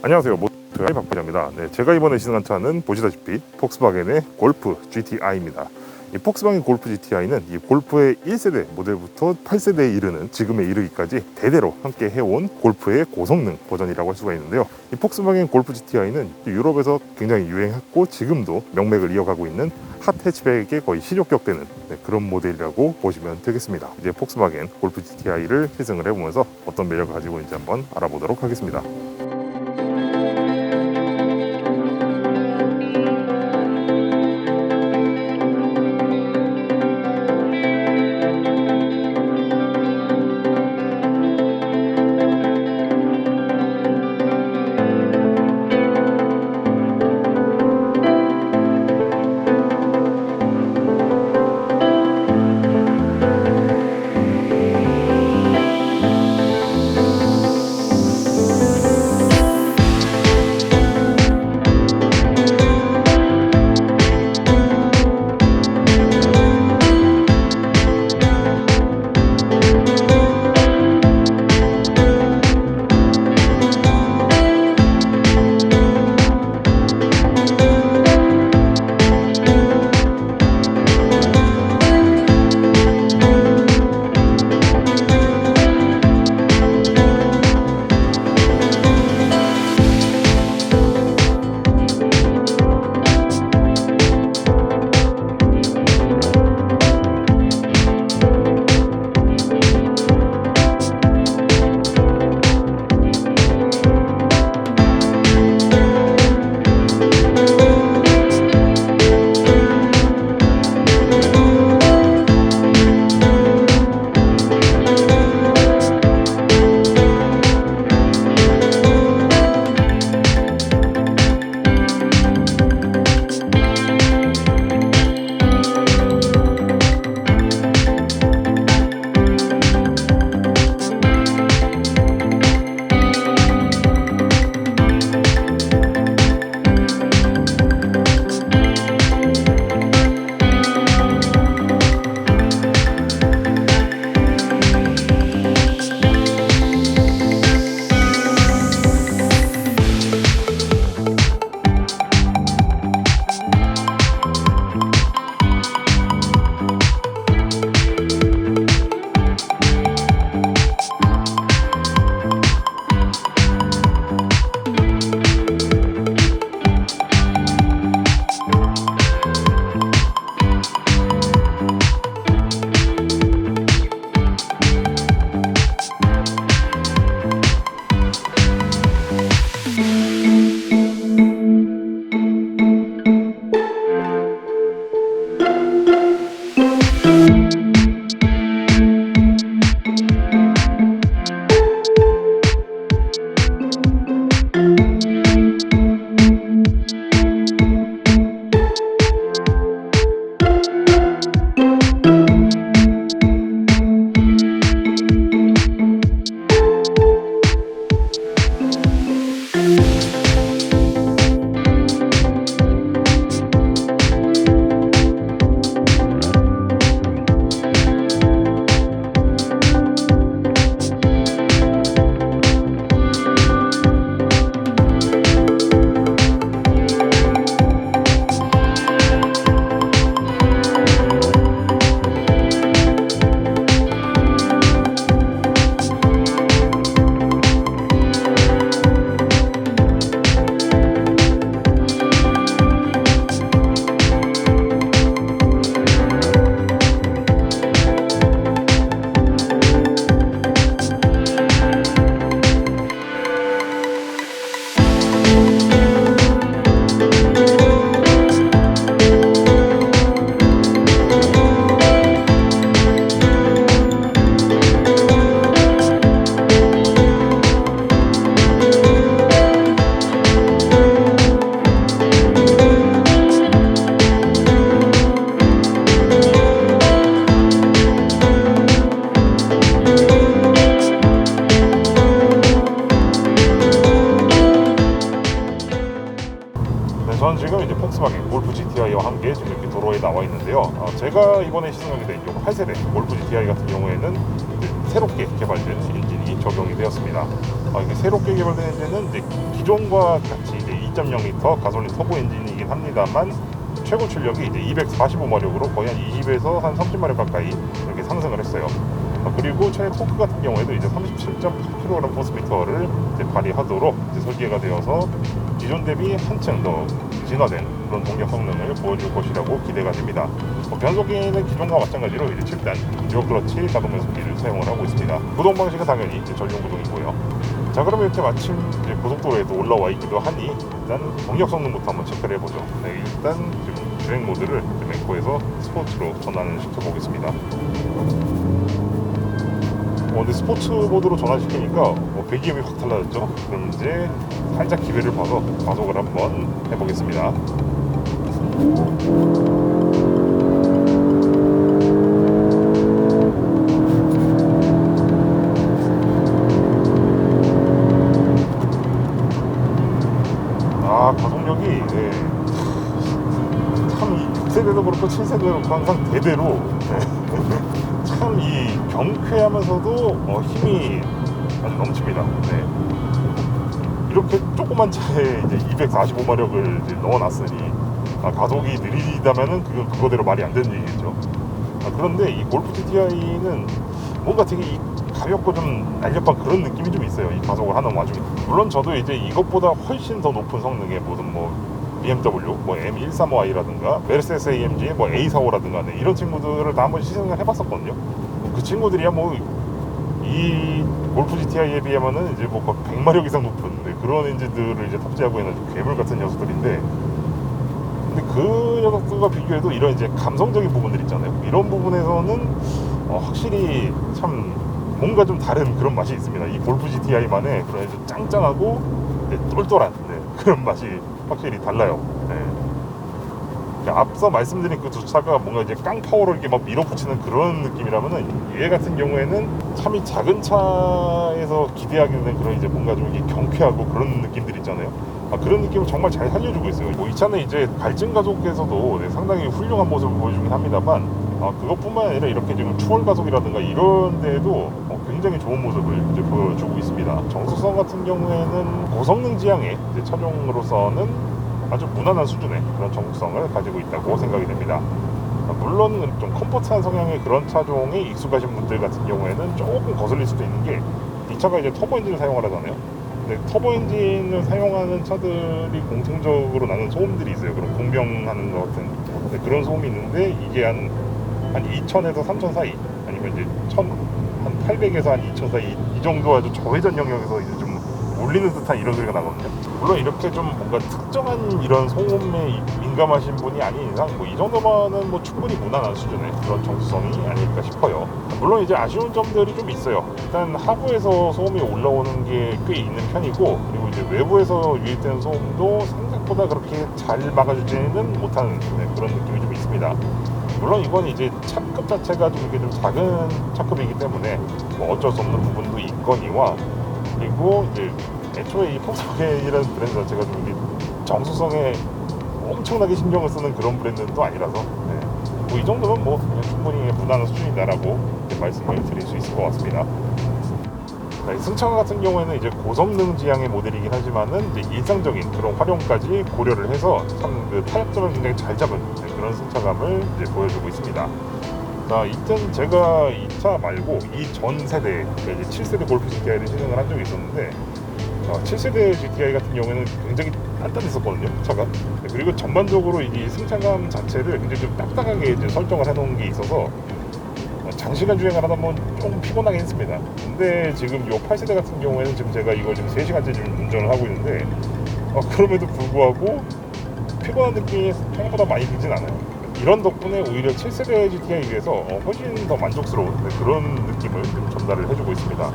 안녕하세요, 모토의 박 부장입니다. 네, 제가 이번에 시승한 차는 보시다시피 폭스바겐의 골프 GTI입니다. 이 폭스바겐 골프 GTI는 이 골프의 1세대 모델부터 8세대에 이르는 지금에 이르기까지 대대로 함께 해온 골프의 고성능 버전이라고 할 수가 있는데요. 이 폭스바겐 골프 GTI는 유럽에서 굉장히 유행했고 지금도 명맥을 이어가고 있는 핫 해치백에 거의 시족격되는 그런 모델이라고 보시면 되겠습니다. 이제 폭스바겐 골프 GTI를 시승을 해보면서 어떤 매력을 가지고 있는지 한번 알아보도록 하겠습니다. 저는 지금 이제 폭스바겐 골프 GTI와 함께 지금 이렇게 도로에 나와 있는데요. 제가 이번에 시승하게 된 이 8세대 골프 GTI 같은 경우에는 새롭게 개발된 엔진이 시스템이 적용이 되었습니다. 이게 새롭게 개발된 엔진은 이제 기존과 같이 이제 2.0L 가솔린 터보 엔진이긴 합니다만 최고 출력이 이제 245마력으로 거의 한 20에서 한 30마력 가까이 이렇게 상승을 했어요. 그리고 최대 토크 같은 경우에도 이제 37.8kg 포스미터를 이제 발휘하도록 이제 설계가 되어서 기존 대비 한층 더 진화된 그런 동력 성능을 보여줄 것이라고 기대가 됩니다. 변속기는 기존과 마찬가지로 이제 7단 듀얼 클러치 자동 변속기를 사용을 하고 있습니다. 구동 방식은 당연히 이제 전륜 구동이고요. 자, 그러면 이렇게 마침 이제 고속도로에 또 올라와 있기도 하니 일단 동력 성능부터 한번 체크를 해보죠. 네, 일단 지금 주행 모드를 랭코에서 스포츠로 전환을 시켜보겠습니다. 근데 스포츠 모드로 전환시키니까 배기음이 확 달라졌죠. 그럼 이제 살짝 기회를 봐서 가속을 한번 해보겠습니다. 가속력이 참 6세대도 그렇고 7세대도 그렇고 항상 대대로 참 이 경쾌하면서도 힘이 아주 넘칩니다. 네. 이렇게 조그만 차에 이제 245마력을 이제 넣어놨으니 가속이 느리다면은 그거대로 말이 안 되는 얘기겠죠. 그런데 이 골프 GTI는 뭔가 되게 가볍고 좀 날렵한 그런 느낌이 좀 있어요. 이 가속을 하는 와중에. 물론 저도 이제 이것보다 훨씬 더 높은 성능의 무슨 BMW, M135i라든가 메르세데스 AMG, A45라든가 이런 친구들을 다 한번 시승을 해봤었거든요. 그 친구들이야 이 골프 GTI에 비하면은 이제 100마력 이상 높은 그런 엔진들을 이제 탑재하고 있는 괴물 같은 녀석들인데, 근데 그 녀석들과 비교해도 이런 이제 감성적인 부분들 있잖아요. 이런 부분에서는 확실히 참 뭔가 좀 다른 그런 맛이 있습니다. 이 골프 GTI만의 그런 좀 짱짱하고 똘똘한 그런 맛이 확실히 달라요. 앞서 말씀드린 그 두 차가 뭔가 이제 깡파워로 이렇게 막 밀어붙이는 그런 느낌이라면은 얘 같은 경우에는 참 이 작은 차에서 기대하게 되는 그런 이제 뭔가 좀 이게 경쾌하고 그런 느낌들 있잖아요. 그런 느낌을 정말 잘 살려주고 있어요. 이 차는 이제 발진 가속에서도 상당히 훌륭한 모습을 보여주긴 합니다만 그것뿐만 아니라 이렇게 지금 추월 가속이라든가 이런 데에도 굉장히 좋은 모습을 이제 보여주고 있습니다. 정수성 같은 경우에는 고성능 지향의 차종으로서는 아주 무난한 수준의 그런 정수성을 가지고 있다고 생각이 됩니다. 물론 좀 컴포트한 성향의 그런 차종에 익숙하신 분들 같은 경우에는 조금 거슬릴 수도 있는 게, 이 차가 이제 터보 엔진을 사용을 하잖아요. 근데 터보 엔진을 사용하는 차들이 공통적으로 나는 소음들이 있어요. 그런 공병하는 것 같은 그런 소음이 있는데, 이게 한 2000에서 3000 사이, 아니면 이제 한 800에서 한 2000 사이, 이 정도 아주 저회전 영역에서 이제 좀 울리는 듯한 이런 소리가 나거든요. 물론 이렇게 좀 뭔가 특정한 이런 소음에 민감하신 분이 아닌 이상 이 정도면은 충분히 무난한 수준의 그런 정수성이 아닐까 싶어요. 물론 이제 아쉬운 점들이 좀 있어요. 일단 하부에서 소음이 올라오는 게 꽤 있는 편이고, 그리고 이제 외부에서 유입되는 소음도 생각보다 그렇게 잘 막아주지는 못하는 그런 느낌이 좀 있습니다. 물론 이건 이제 차급 자체가 좀 이렇게 좀 작은 차급이기 때문에 어쩔 수 없는 부분도 있거니와, 그리고 이제 애초에 이 폭스바겐이라는 브랜드 자체가 좀 이게 정수성에 엄청나게 신경을 쓰는 그런 브랜드는 또 아니라서 이 정도면 그냥 충분히 무난한 수준이다라고 말씀을 드릴 수 있을 것 같습니다. 이 승차감 같은 경우에는 이제 고성능 지향의 모델이긴 하지만은 이제 일상적인 그런 활용까지 고려를 해서 참 그 타협점을 굉장히 잘 잡은 그런 승차감을 이제 보여주고 있습니다. 자, 이땐 제가 이 차 말고 이 전 세대, 이제 7세대 골프 GTI를 시승을 한 적이 있었는데, 7세대 GTI 같은 경우에는 굉장히 단단했었거든요, 차가. 그리고 전반적으로 이 승차감 자체를 굉장히 좀 딱딱하게 이제 설정을 해놓은 게 있어서 장시간 주행을 하다 보면 조금 피곤하긴 했습니다. 근데 지금 이 8세대 같은 경우에는 지금 제가 이걸 지금 3시간째 지금 운전을 하고 있는데, 그럼에도 불구하고 피곤한 느낌이 생각보다 많이 들진 않아요. 이런 덕분에 오히려 7세대 GTI에 비해서 훨씬 더 만족스러운 그런 느낌을 좀 전달을 해주고 있습니다.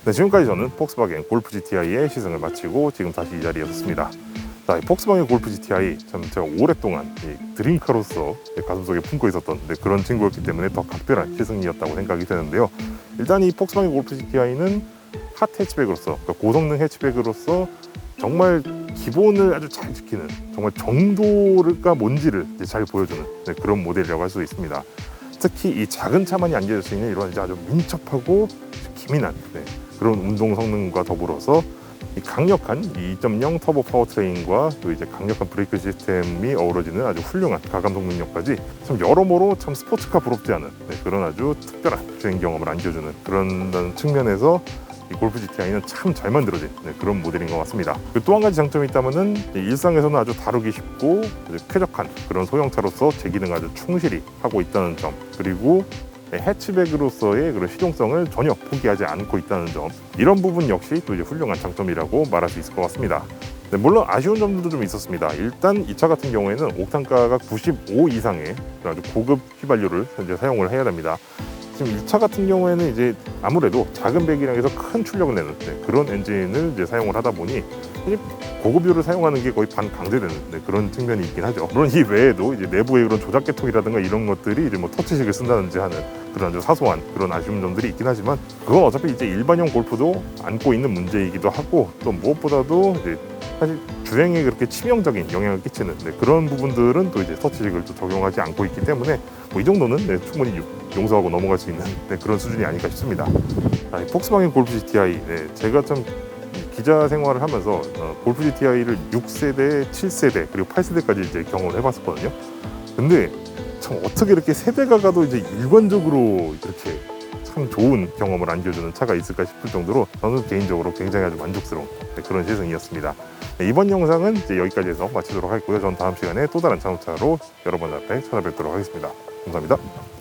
네, 지금까지 저는 폭스바겐 골프 GTI의 시승을 마치고 지금 다시 이 자리에 섰습니다. 자, 이 폭스바겐 골프 GTI 참 제가 오랫동안 이 드림카로서 가슴속에 품고 있었던 그런 친구였기 때문에 더 각별한 시승이었다고 생각이 되는데요. 일단 이 폭스바겐 골프 GTI는 핫 해치백으로서, 그러니까 고성능 해치백으로서 정말 기본을 아주 잘 지키는, 정말 정도가 뭔지를 잘 보여주는 그런 모델이라고 할 수 있습니다. 특히 이 작은 차만이 안겨질 수 있는 이런 아주 민첩하고 기민한 그런 운동 성능과 더불어서 이 강력한 2.0 터보 파워트레인과 또 이제 강력한 브레이크 시스템이 어우러지는 아주 훌륭한 가감속 능력까지 참 여러모로 참 스포츠카 부럽지 않은 그런 아주 특별한 주행 경험을 안겨주는 그런 측면에서 이 골프 GTI는 참 잘 만들어진 그런 모델인 것 같습니다. 또 한 가지 장점이 있다면은 일상에서는 아주 다루기 쉽고 쾌적한 그런 소형차로서 제 기능 아주 충실히 하고 있다는 점, 그리고 해치백으로서의 그런 실용성을 전혀 포기하지 않고 있다는 점, 이런 부분 역시 또 이제 훌륭한 장점이라고 말할 수 있을 것 같습니다. 물론 아쉬운 점들도 좀 있었습니다. 일단 이 차 같은 경우에는 옥탄가가 95 이상의 아주 고급 휘발유를 현재 사용을 해야 됩니다. 지금 이 차 같은 경우에는 이제 아무래도 작은 배기량에서 큰 출력을 내는 그런 엔진을 이제 사용을 하다 보니 고급유를 사용하는 게 거의 반강제되는 그런 측면이 있긴 하죠. 물론 이 외에도 이제 내부의 그런 조작 계통이라든가 이런 것들이 이제 뭐 터치식을 쓴다든지 하는 그런 아주 사소한 그런 아쉬운 점들이 있긴 하지만, 그건 어차피 이제 일반형 골프도 안고 있는 문제이기도 하고, 또 무엇보다도 이제 사실 주행에 그렇게 치명적인 영향을 끼치는 그런 부분들은 또 이제 터치식을 또 적용하지 않고 있기 때문에 뭐 이 정도는 충분히 용서하고 넘어갈 수 있는 그런 수준이 아닐까 싶습니다. 폭스바겐 골프 GTI, 제가 참 기자 생활을 하면서 골프 GTI를 6세대, 7세대 그리고 8세대까지 이제 경험을 해봤었거든요. 근데 참 어떻게 이렇게 세대가 가도 이제 일관적으로 이렇게 참 좋은 경험을 안겨주는 차가 있을까 싶을 정도로 저는 개인적으로 굉장히 아주 만족스러운 그런 시승이었습니다. 이번 영상은 이제 여기까지 해서 마치도록 하겠고요. 저는 다음 시간에 또 다른 자동차로 여러분 앞에 찾아뵙도록 하겠습니다. 감사합니다.